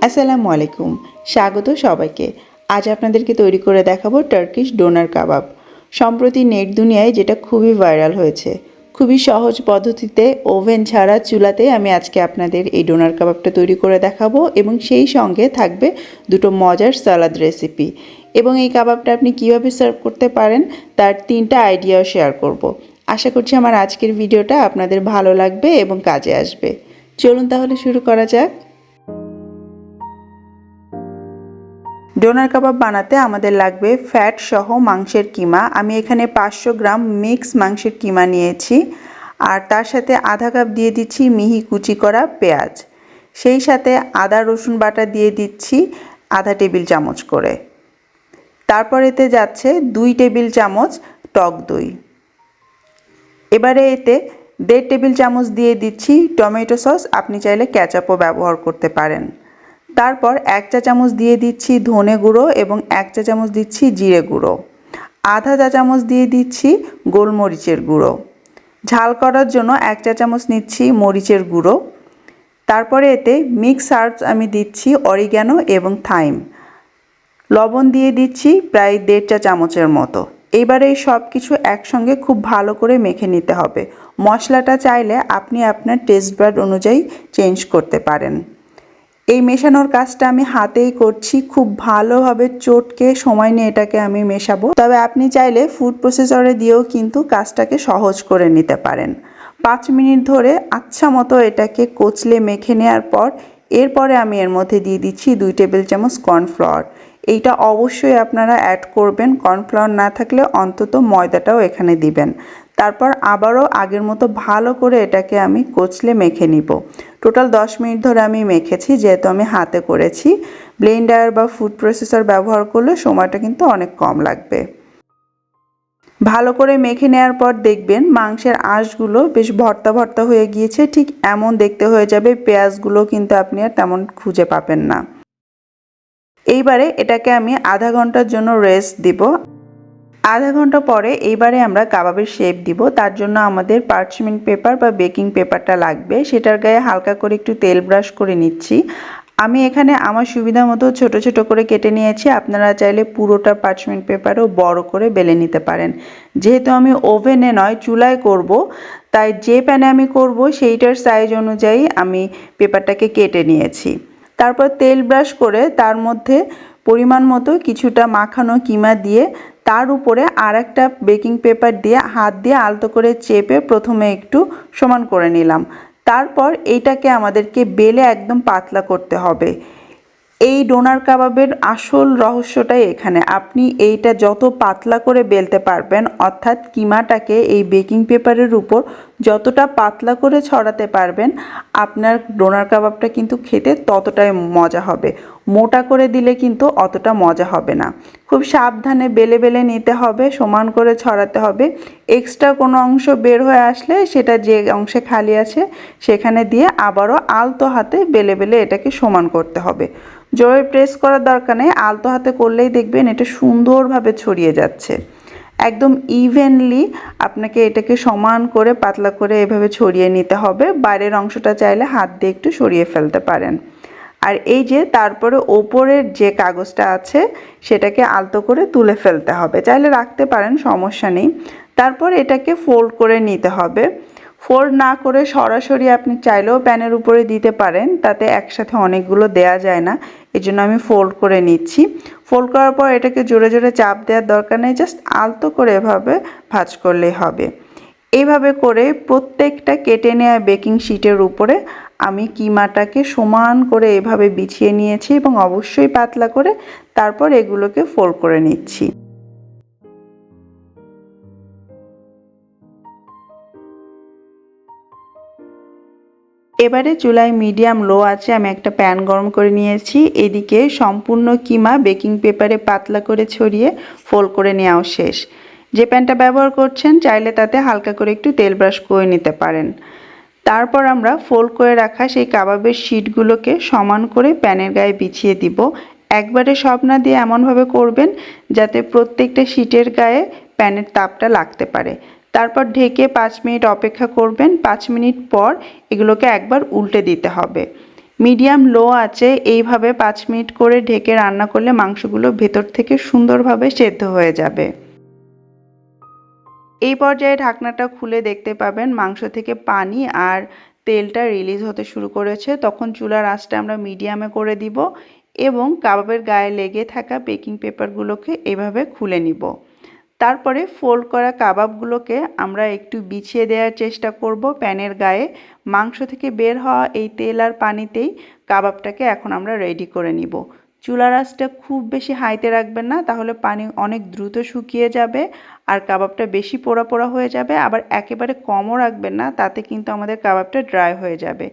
আসসালামু আলাইকুম, স্বাগত সবাইকে। আজ আপনাদেরকে তৈরি করে দেখাবো টার্কিশ ডোনার কাবাব। সম্প্রতি নেট দুনিয়ায় যেটা খুবই ভাইরাল হয়েছে। খুবই সহজ পদ্ধতিতে ওভেন ছাড়া চুলাতে আমি আজকে আপনাদের এই ডোনার কাবাবটা তৈরি করে দেখাবো এবং সেই সঙ্গে থাকবে দুটো মজার সালাদ রেসিপি। এবং এই কাবাবটা আপনি কিভাবে সার্ভ করতে পারেন তার 3টা আইডিয়াও শেয়ার করব। আশা করছি আমার আজকের ভিডিওটা আপনাদের ভালো লাগবে এবং কাজে আসবে। চলুন তাহলে শুরু করা যাক। ডোনার কাবাব বানাতে আমাদের লাগবে ফ্যাট সহ মাংসের কিমা। আমি এখানে 500 গ্রাম মিক্স মাংসের কিমা নিয়েছি, আর তার সাথে আধা কাপ দিয়ে দিচ্ছি মিহি কুচি করা পেঁয়াজ। সেই সাথে আদা রসুন বাটা দিয়ে দিচ্ছি আধা টেবিল চামচ করে। তারপর এতে যাচ্ছে 2 টেবিল চামচ টক দই। এবারে এতে 1.5 টেবিল চামচ দিয়ে দিচ্ছি টমেটো সস, আপনি চাইলে কেচাপও ব্যবহার করতে পারেন। তারপর 1 চা চামচ দিয়ে দিচ্ছি ধনে গুঁড়ো এবং 1 চা চামচ দিচ্ছি জিরে গুঁড়ো। আধা চা চামচ দিয়ে দিচ্ছি গোলমরিচের গুঁড়ো। ঝাল করার জন্য 1 চা চামচ নিচ্ছি মরিচের গুঁড়ো। তারপরে এতে মিক্স হার্বস আমি দিচ্ছি অরিগ্যানো এবং থাইম। লবণ দিয়ে দিচ্ছি প্রায় 1.5 চা চামচের মতো। এইবারে এই সব কিছু একসঙ্গে খুব ভালো করে মেখে নিতে হবে। মশলাটা চাইলে আপনি আপনার টেস্ট বাড অনুযায়ী চেঞ্জ করতে পারেন। এই মেশানোর কাজটা আমি হাতেই করছি, খুব ভালোভাবে চটকে সময় নিয়ে এটাকে আমি মেশাবো। তবে আপনি চাইলে ফুড প্রসেসরে দিয়েও কিন্তু কাজটাকে সহজ করে নিতে পারেন। 5 মিনিট ধরে আচ্ছা মতো এটাকে কচলে মেখে নেওয়ার পর এরপরে আমি এর মধ্যে দিয়ে দিচ্ছি 2 টেবিল চামচ কর্নফ্লাওয়ার। এইটা অবশ্যই আপনারা অ্যাড করবেন, কর্নফ্লাওয়ার না থাকলে অন্তত ময়দাটাও এখানে দিবেন। তারপর আবারও আগের মতো ভালো করে এটাকে আমি কচলে মেখে নিব। টোটাল 10 মিনিট ধরে আমি মেখেছি, যেহেতু আমি হাতে করেছি। ব্লেন্ডার বা ফুড প্রসেসর ব্যবহার করলে সময়টা কিন্তু অনেক কম লাগবে। ভালো করে মেখে নেওয়ার পর দেখবেন মাংসের আঁশগুলো বেশ ভর্তা ভর্তা হয়ে গিয়েছে, ঠিক এমন দেখতে হয়ে যাবে। পেঁয়াজগুলো কিন্তু আপনি আর তেমন খুঁজে পাবেন না। এইবারে এটাকে আমি আধা ঘন্টার জন্য রেস্ট দিব। আধা ঘন্টা পরে এইবারে আমরা কাবাবের শেপ দিব। তার জন্য আমাদের পার্চমেন্ট পেপার বা বেকিং পেপারটা লাগবে। সেটার গায়ে হালকা করে একটু তেল ব্রাশ করে নিচ্ছি। আমি এখানে আমার সুবিধা মতো ছোট ছোট করে কেটে নিয়েছি। আপনারা চাইলে পুরোটা পার্চমেন্ট পেপারও বড় করে বেলে নিতে পারেন। যেহেতু আমি ওভেনে নয় চুলায় করব, তাই যে প্যানে আমি করব সেইটার সাইজ অনুযায়ী আমি পেপারটাকে কেটে নিয়েছি। তারপর তেল ব্রাশ করে তার মধ্যে পরিমাণ মতো কিছুটা মাখানো কিমা দিয়ে তার উপরে আর একটা বেকিং পেপার দিয়ে হাত দিয়ে আলতো করে চেপে প্রথমে একটু সমান করে নিলাম। তারপর এইটাকে আমাদেরকে বেলে একদম পাতলা করতে হবে। এই ডোনার কাবাবের আসল রহস্যটাই এখানে। আপনি এইটা যত পাতলা করে বেলতে পারবেন, অর্থাৎ কিমাটাকে এই বেকিং পেপারের উপর যতটা পাতলা করে ছড়াতে পারবেন, আপনার ডোনার কাবাবটা কিন্তু খেতে ততটাই মজা হবে। মোটা করে দিলে কিন্তু অতটা মজা হবে না। খুব সাবধানে বেলে বেলে নিতে হবে, সমান করে ছড়াতে হবে। এক্সট্রা কোনো অংশ বের হয়ে আসলে সেটা যে অংশে খালি আছে সেখানে দিয়ে আবারও আলতো হাতে বেলে বেলে এটাকে সমান করতে হবে। জোরে প্রেস করার দরকার নেই, আলতো হাতে করলেই দেখবেন এটা সুন্দরভাবে ছড়িয়ে যাচ্ছে। একদম ইভেনলি আপনাকে এটাকে সমান করে পাতলা করে এভাবে ছড়িয়ে নিতে হবে। বাইরের অংশটা চাইলে হাত দিয়ে একটু সরিয়ে ফেলতে পারেন। আর এই যে তারপরে ওপরের যে কাগজটা আছে সেটাকে আলতো করে তুলে ফেলতে হবে। চাইলে রাখতে পারেন, সমস্যা নেই। তারপর এটাকে ফোল্ড করে নিতে হবে। ফোল্ড না করে সরাসরি আপনি চাইলেও প্যানের উপরে দিতে পারেন, তাতে একসাথে অনেকগুলো দেয়া যায় না। এই জন্য আমি ফোল্ড করে নিচ্ছি। ফোল্ড করার পর এটাকে জোরে জোরে চাপ দেওয়ার দরকার নেই, জাস্ট আলতো করে এভাবে ভাঁজ করলেই হবে। এইভাবে করে প্রত্যেকটা কেটে নেওয়া বেকিং শিটের উপরে আমি কিমাটাকে সমান করে এভাবে বিছিয়ে নিয়েছি এবং অবশ্যই পাতলা করে। তারপর এগুলোকে ফোল্ড করে নিচ্ছি। এবারে চুলায় মিডিয়াম লো আছে আমি একটা প্যান গরম করে নিয়েছি। এদিকে সম্পূর্ণ কিমা বেকিং পেপারে পাতলা করে ছড়িয়ে ফোল্ড করে নেওয়াও শেষ। যে প্যানটা ব্যবহার করছেন চাইলে তাতে হালকা করে একটু তেল ব্রাশ করে নিতে পারেন। তারপর আমরা ফোল্ড করে রাখা সেই কাবাবের শিটগুলোকে সমান করে প্যানের গায়ে বিছিয়ে দিব। একবারে সব না দিয়ে এমনভাবে করবেন যাতে প্রত্যেকটা শিটের গায়ে প্যানের তাপটা লাগতে পারে। তারপর ঢেকে 5 মিনিট অপেক্ষা করবেন। 5 মিনিট পর এগুলোকে একবার উল্টে দিতে হবে। মিডিয়াম লো আঁচে এইভাবে 5 মিনিট করে ঢেকে রান্না করলে মাংসগুলো ভেতর থেকে সুন্দরভাবে সেদ্ধ হয়ে যাবে। এই পর্যায়ে ঢাকনাটা খুলে দেখতে পাবেন মাংস থেকে পানি আর তেলটা রিলিজ হতে শুরু করেছে। তখন চুলার আঁচটা আমরা মিডিয়ামে করে দিব এবং কাবাবের গায়ে লেগে থাকা বেকিং পেপারগুলোকে এভাবে খুলে নিব। তারপরে ফোল্ড করা কাবাবগুলোকে আমরা একটু বিছিয়ে দেওয়ার চেষ্টা করব প্যানের গায়ে। মাংস থেকে বের হওয়া এই তেল আর পানিতেই কাবাবটাকে এখন আমরা রেডি করে নিব। চুলার আঁচটা খুব বেশি হাইতে রাখবেন না, তাহলে পানি অনেক দ্রুত শুকিয়ে যাবে আর কাবাবটা বেশি পোড়া পোড়া হয়ে যাবে। আবার একেবারে কমও রাখবেন না, তাতে কিন্তু আমাদের কাবাবটা ড্রাই হয়ে যাবে।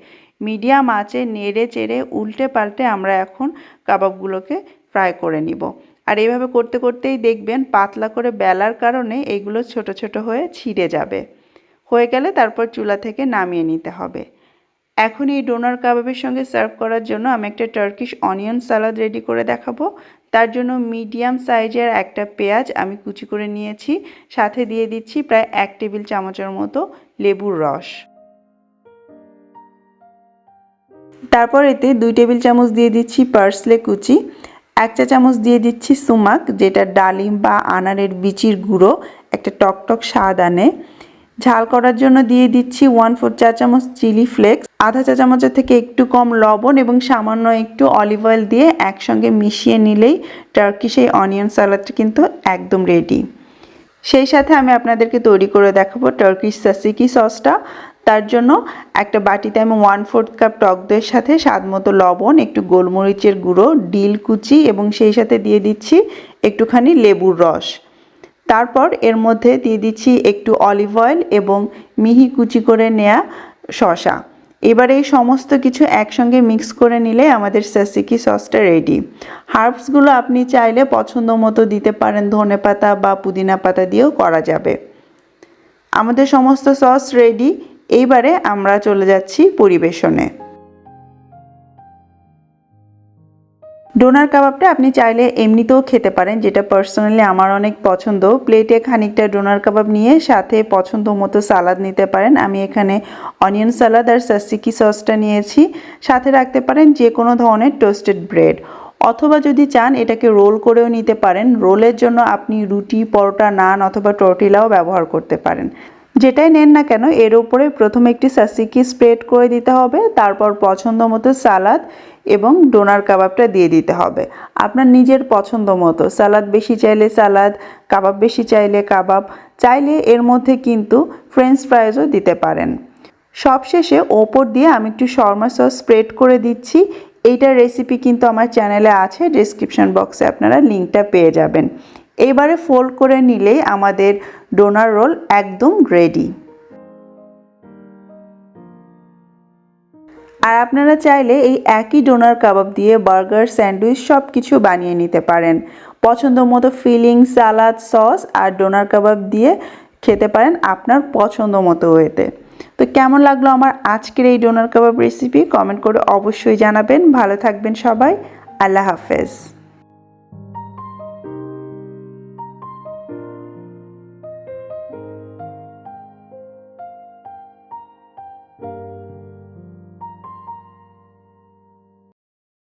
মিডিয়াম আঁচে নেড়ে চেড়ে উল্টে পাল্টে আমরা এখন কাবাবগুলোকে ফ্রাই করে নিব। আর এইভাবে করতে করতেই দেখবেন পাতলা করে বেলার কারণে এইগুলো ছোট ছোট হয়ে ছিঁড়ে যাবে। হয়ে গেলে তারপর চুলা থেকে নামিয়ে নিতে হবে। এখন এই ডোনার কাবাবের সঙ্গে সার্ভ করার জন্য আমি একটা টার্কিশ অনিয়ন সালাদ রেডি করে দেখাবো। তার জন্য মিডিয়াম সাইজের একটা পেঁয়াজ আমি কুচি করে নিয়েছি, সাথে দিয়ে দিচ্ছি প্রায় 1 টেবিল চামচের মতো লেবুর রস। তারপর এতে 2 টেবিল চামচ দিয়ে দিচ্ছি পার্সলে কুচি, 1 চা চামচ দিয়ে দিচ্ছি সুমাক, যেটা ডালিম বা আনারের বিচির গুঁড়ো, একটা টকটক স্বাদ আনে। ঝাল করার জন্য দিয়ে দিচ্ছি 1/4 চা চামচ চিলি ফ্লেক্স, আধা চা চামচের থেকে একটু কম লবণ এবং সামান্য একটু অলিভ অয়েল দিয়ে একসঙ্গে মিশিয়ে নিলেই টার্কিশ এই অনিয়ন সালাদটা কিন্তু একদম রেডি। সেই সাথে আমি আপনাদেরকে তৈরি করে দেখাবো টার্কিশ সাসিকি সসটা। তার জন্য একটা বাটিতে আমি 1/4 কাপ টক দইয়ের সাথে স্বাদমতো লবণ, একটু গোলমরিচের গুঁড়ো, ডিল কুচি এবং সেই সাথে দিয়ে দিচ্ছি একটুখানি লেবুর রস। তারপর এর মধ্যে দিয়ে দিচ্ছি একটু অলিভ অয়েল এবং মিহি কুচি করে নেওয়া শসা। এবার এই সমস্ত কিছু একসঙ্গে মিক্স করে নিলে আমাদের সাসিকি সসটা রেডি। হার্বসগুলো আপনি চাইলে পছন্দ মতো দিতে পারেন, ধনেপাতা বা পুদিনা পাতা দিয়েও করা যাবে। আমাদের সমস্ত সস রেডি। এইবারে আমরা চলে যাচ্ছি পরিবেশনে। ডোনার কাবাবটা আপনি চাইলে এমনিতেও খেতে পারেন, যেটা পার্সোনালি আমার অনেক পছন্দ। প্লেটে খানিকটা ডোনার কাবাব নিয়ে সাথে পছন্দ মতো সালাদ নিতে পারেন। আমি এখানে অনিয়ন সালাদ আর সাসিকি সসটা নিয়েছি। সাথে রাখতে পারেন যে কোনো ধরনের টোস্টেড ব্রেড, অথবা যদি চান এটাকে রোল করেও নিতে পারেন। রোলের জন্য আপনি রুটি, পরোটা, নান অথবা টর্টিলাও ব্যবহার করতে পারেন। যেটাই নেন না কেন এর উপরে প্রথমে একটি সাসিকি স্প্রেড করে দিতে হবে, তারপর পছন্দ মতো সালাদ এবং ডোনার কাবাবটা দিয়ে দিতে হবে। আপনার নিজের পছন্দ মতো সালাদ বেশি চাইলে সালাদ, কাবাব বেশি চাইলে কাবাব, চাইলে এর মধ্যে কিন্তু ফ্রেঞ্চ ফ্রাইজও দিতে পারেন। সবশেষে ওপর দিয়ে আমি একটু শর্মা সস স্প্রেড করে দিচ্ছি। এইটার রেসিপি কিন্তু আমার চ্যানেলে আছে, ডেসক্রিপশন বক্সে আপনারা লিঙ্কটা পেয়ে যাবেন। এইবারে ফোল্ড করে নিলেই আমাদের ডোনার রোল একদম রেডি। আর আপনারা চাইলে এই একই ডোনার কাবাব দিয়ে বার্গার, স্যান্ডউইচ সব কিছু বানিয়ে নিতে পারেন। পছন্দ মতো ফিলিং, সালাদ, সস আর ডোনার কাবাব দিয়ে খেতে পারেন আপনার পছন্দ মতো ওয়েতে। তো কেমন লাগলো আমার আজকের এই ডোনার কাবাব রেসিপি কমেন্ট করে অবশ্যই জানাবেন। ভালো থাকবেন সবাই। আল্লাহ হাফেজ।